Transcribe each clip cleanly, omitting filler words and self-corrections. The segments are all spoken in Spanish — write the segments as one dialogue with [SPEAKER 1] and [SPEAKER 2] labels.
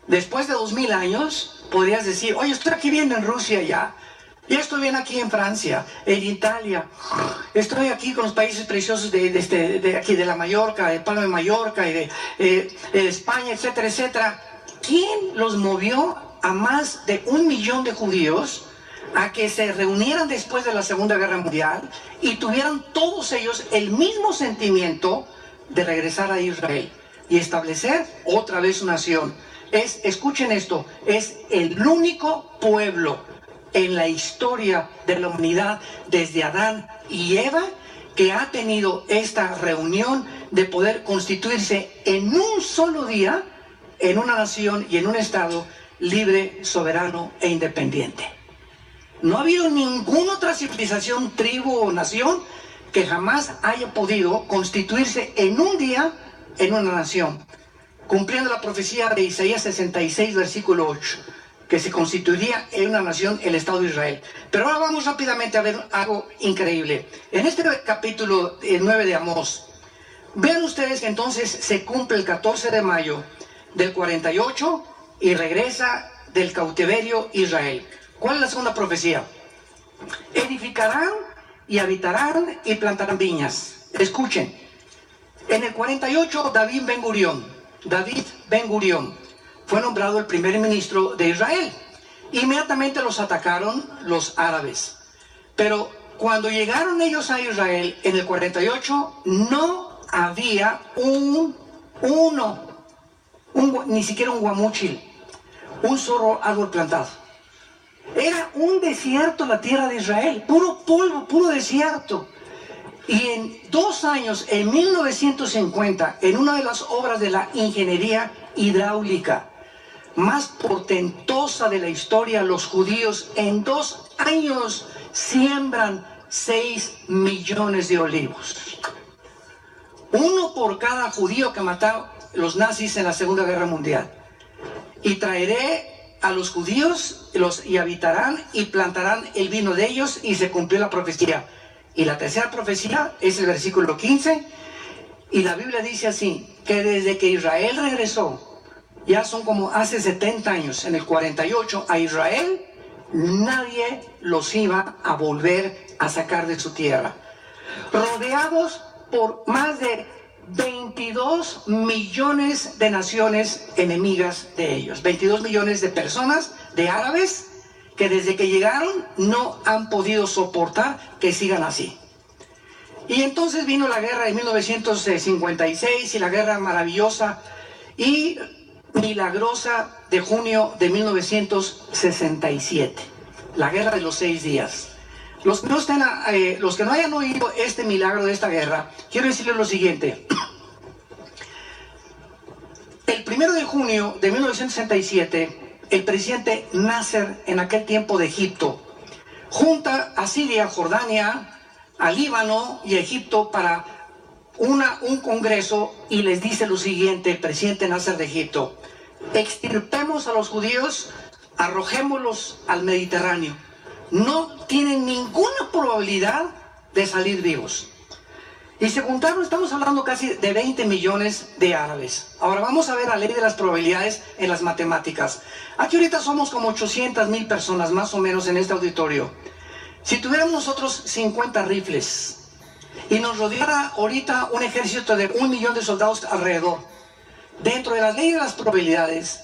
[SPEAKER 1] Después de 2000 años, podrías decir, oye, estoy aquí bien en Rusia ya estoy bien aquí en Francia, en Italia, estoy aquí con los países preciosos de aquí, de la Mallorca, de Palma de Mallorca y de España, etcétera, etcétera. ¿Quién los movió a más de 1 millón de judíos a que se reunieran después de la Segunda Guerra Mundial y tuvieran todos ellos el mismo sentimiento de regresar a Israel y establecer otra vez una nación? Escuchen esto, es el único pueblo en la historia de la humanidad desde Adán y Eva que ha tenido esta reunión de poder constituirse en un solo día en una nación y en un estado libre, soberano e independiente. No ha habido ninguna otra civilización, tribu o nación que jamás haya podido constituirse en un día en una nación, cumpliendo la profecía de Isaías 66, versículo 8, que se constituiría en una nación el Estado de Israel. Pero ahora vamos rápidamente a ver algo increíble. En este capítulo 9 de Amós, vean ustedes que entonces se cumple el 14 de mayo del 48 y regresa del cautiverio Israel. ¿Cuál es la segunda profecía? Edificarán y habitarán y plantarán viñas. Escuchen, en el 48 David Ben Gurión fue nombrado el primer ministro de Israel. Inmediatamente los atacaron los árabes. Pero cuando llegaron ellos a Israel en el 48, no había ni siquiera un guamúchil, un solo árbol plantado. Era un desierto la tierra de Israel, puro polvo, puro desierto. Y en 2 años, en 1950, en una de las obras de la ingeniería hidráulica más portentosa de la historia, los judíos en 2 años siembran 6 millones de olivos. 1 por cada judío que mataron los nazis en la Segunda Guerra Mundial. Y traeré a los judíos y habitarán y plantarán el vino de ellos, y se cumplió la profecía. Y la tercera profecía es el versículo 15, y la Biblia dice así, que desde que Israel regresó, ya son como hace 70 años, en el 48, a Israel, nadie los iba a volver a sacar de su tierra. Rodeados por más de 22 millones de naciones enemigas de ellos. 22 millones de personas, de árabes, que desde que llegaron no han podido soportar que sigan así. Y entonces vino la guerra de 1956 y la guerra maravillosa y milagrosa de junio de 1967, la guerra de los 6 días. Los que no hayan oído este milagro de esta guerra, quiero decirles lo siguiente. El 1 de junio de 1967, el presidente Nasser, en aquel tiempo de Egipto, junta a Siria, Jordania, a Líbano y a Egipto para un congreso, y les dice lo siguiente, el presidente Nasser de Egipto: extirpemos a los judíos, arrojémoslos al Mediterráneo. No tienen ninguna probabilidad de salir vivos. Y se juntaron, estamos hablando casi de 20 millones de árabes. Ahora vamos a ver la ley de las probabilidades en las matemáticas. Aquí ahorita somos como 800,000 personas más o menos en este auditorio. Si tuviéramos nosotros 50 rifles y nos rodeara ahorita un ejército de 1 millón de soldados alrededor, dentro de la ley de las probabilidades,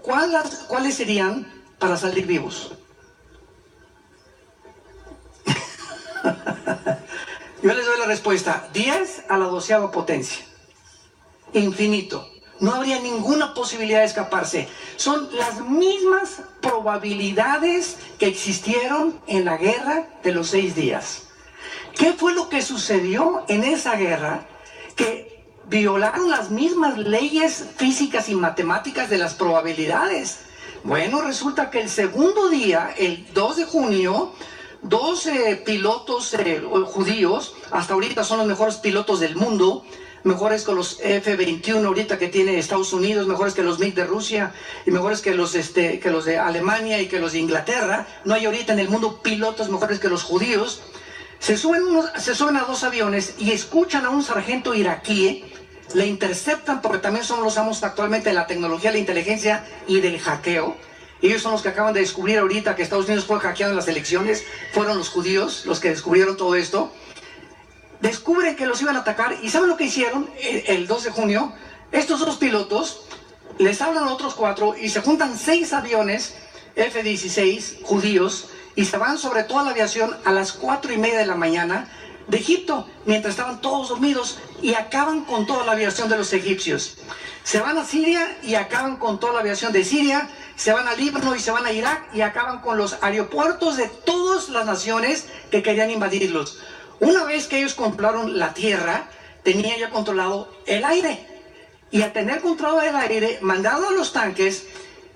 [SPEAKER 1] ¿cuáles serían para salir vivos? Yo les doy la respuesta: 10 a la 12ª potencia. Infinito. No habría ninguna posibilidad de escaparse. Son las mismas probabilidades que existieron en la guerra de los 6 días. ¿Qué fue lo que sucedió en esa guerra? Que violaron las mismas leyes físicas y matemáticas de las probabilidades. Bueno, resulta que el segundo día, el 2 de junio, 12 pilotos judíos, hasta ahorita son los mejores pilotos del mundo, mejores que los F-21 ahorita que tiene Estados Unidos, mejores que los MiG de Rusia, y mejores que los de Alemania y que los de Inglaterra. No hay ahorita en el mundo pilotos mejores que los judíos. Se suben a 2 aviones y escuchan a un sargento iraquí le interceptan, porque también son los amos actualmente de la tecnología, la inteligencia y del hackeo. Ellos son los que acaban de descubrir ahorita que Estados Unidos fue hackeado en las elecciones. Fueron los judíos los que descubrieron todo esto. Descubren que los iban a atacar, y ¿saben lo que hicieron? El 2 de junio, estos dos pilotos les hablan a otros 4 y se juntan 6 aviones F-16 judíos y se van sobre toda la aviación a las 4:30 de la mañana de Egipto, mientras estaban todos dormidos, y acaban con toda la aviación de los egipcios. Se van a Siria y acaban con toda la aviación de Siria, se van a Líbano y se van a Irak y acaban con los aeropuertos de todas las naciones que querían invadirlos. Una vez que ellos controlaron la tierra, tenían ya controlado el aire. Y al tener controlado el aire, mandaron a los tanques,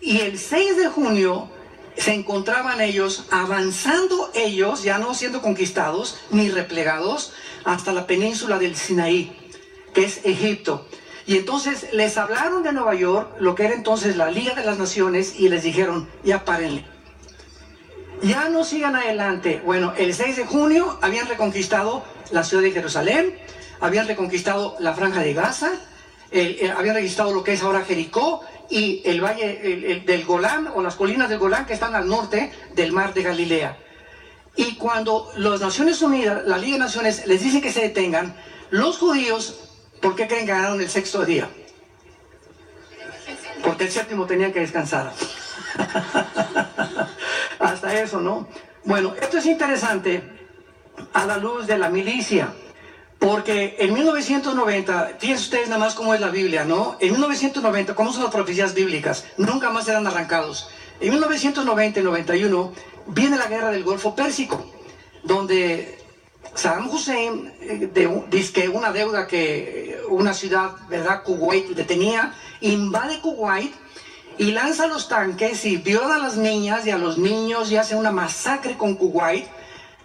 [SPEAKER 1] y el 6 de junio se encontraban ellos avanzando, ellos ya no siendo conquistados ni replegados, hasta la península del Sinaí, que es Egipto. Y entonces les hablaron de Nueva York, lo que era entonces la Liga de las Naciones, y les dijeron: ya párenle, ya no sigan adelante. Bueno, el 6 de junio habían reconquistado la ciudad de Jerusalén, habían reconquistado la Franja de Gaza, habían reconquistado lo que es ahora Jericó, y el valle del Golán, o las colinas del Golán, que están al norte del mar de Galilea. Y cuando las Naciones Unidas, la Liga de Naciones, les dice que se detengan, los judíos, ¿por qué creen que ganaron el 6.º día? Porque el 7.º tenían que descansar. Hasta eso, ¿no? Bueno, esto es interesante a la luz de la milicia. Porque en 1990, fíjense ustedes nada más cómo es la Biblia, ¿no? En 1990, ¿cómo son las profecías bíblicas? Nunca más serán arrancados. En 1990 y 91 viene la guerra del Golfo Pérsico, donde Saddam Hussein dice que una deuda que una ciudad, ¿verdad?, Kuwait le tenía, invade Kuwait y lanza los tanques y viola a las niñas y a los niños y hace una masacre con Kuwait.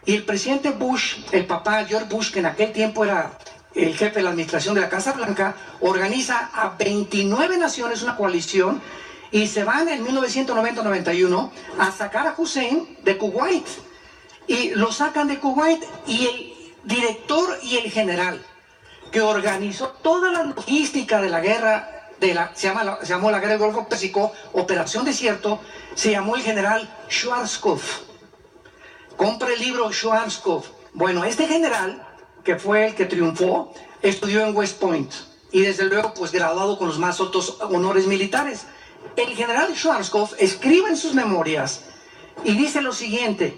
[SPEAKER 1] Y el presidente Bush, el papá George Bush, que en aquel tiempo era el jefe de la administración de la Casa Blanca, organiza a 29 naciones una coalición y se van en 1990-91 a sacar a Hussein de Kuwait. Y lo sacan de Kuwait, y el director y el general que organizó toda la logística de la guerra, se llamó la guerra del Golfo Pérsico, Operación Desierto, se llamó el general Schwarzkopf. Compre el libro Schwarzkopf. Bueno, este general, que fue el que triunfó, estudió en West Point y desde luego pues graduado con los más altos honores militares. El general Schwarzkopf escribe en sus memorias y dice lo siguiente: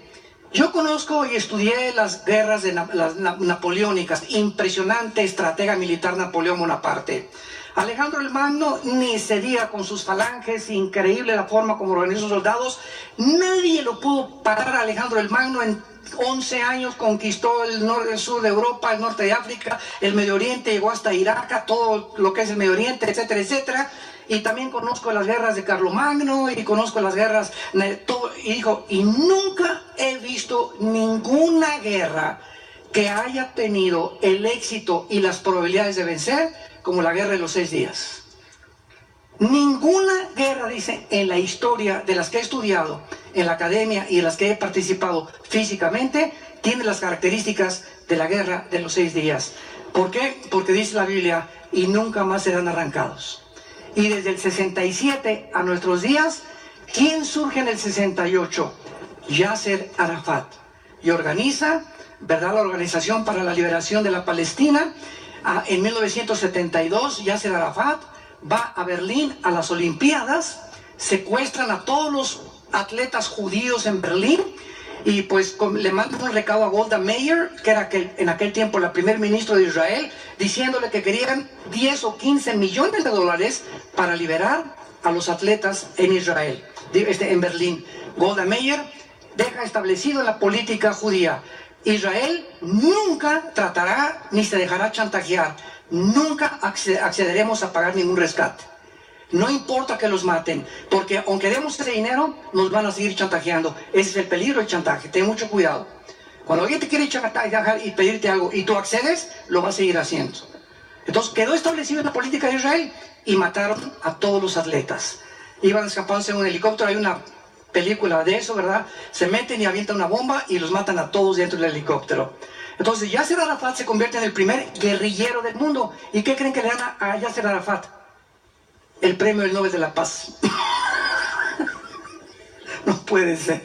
[SPEAKER 1] yo conozco y estudié las guerras las napoleónicas, impresionante estratega militar Napoleón Bonaparte. Alejandro el Magno ni se diga, con sus falanges, increíble la forma como organizó sus soldados. Nadie lo pudo parar a Alejandro el Magno. En 11 años conquistó el sur de Europa, el norte de África, el Medio Oriente, llegó hasta Irak, a todo lo que es el Medio Oriente, etcétera, etcétera. Y también conozco las guerras de Carlomagno y conozco las guerras, y dijo, y nunca he visto ninguna guerra que haya tenido el éxito y las probabilidades de vencer como la guerra de los 6 días. Ninguna guerra, dice, en la historia de las que he estudiado en la academia y en las que he participado físicamente, tiene las características de la guerra de los 6 días. ¿Por qué? Porque dice la Biblia, y nunca más serán arrancados. Y desde el 67 a nuestros días, ¿quién surge en el 68? Yasser Arafat. Y organiza, ¿verdad?, la Organización para la Liberación de la Palestina. En 1972, Yasser Arafat va a Berlín a las Olimpiadas, secuestran a todos los atletas judíos en Berlín, y pues le mandan un recado a Golda Meir, que era en aquel tiempo la primer ministro de Israel, diciéndole que querían 10 o 15 millones de dólares para liberar a los atletas en Israel, en Berlín. Golda Meir deja establecido en la política judía: Israel nunca tratará ni se dejará chantajear, nunca accederemos a pagar ningún rescate. No importa que los maten, porque aunque demos ese dinero, nos van a seguir chantajeando. Ese es el peligro del chantaje, ten mucho cuidado. Cuando alguien te quiere chantajear y pedirte algo y tú accedes, lo va a seguir haciendo. Entonces quedó establecido en la política de Israel y mataron a todos los atletas. Iban escapándose en un helicóptero, hay una película de eso, ¿verdad? Se meten y avientan una bomba y los matan a todos dentro del helicóptero. Entonces Yasser Arafat se convierte en el primer guerrillero del mundo. ¿Y qué creen que le dan a Yasser Arafat? El premio del Nobel de la Paz. No puede ser.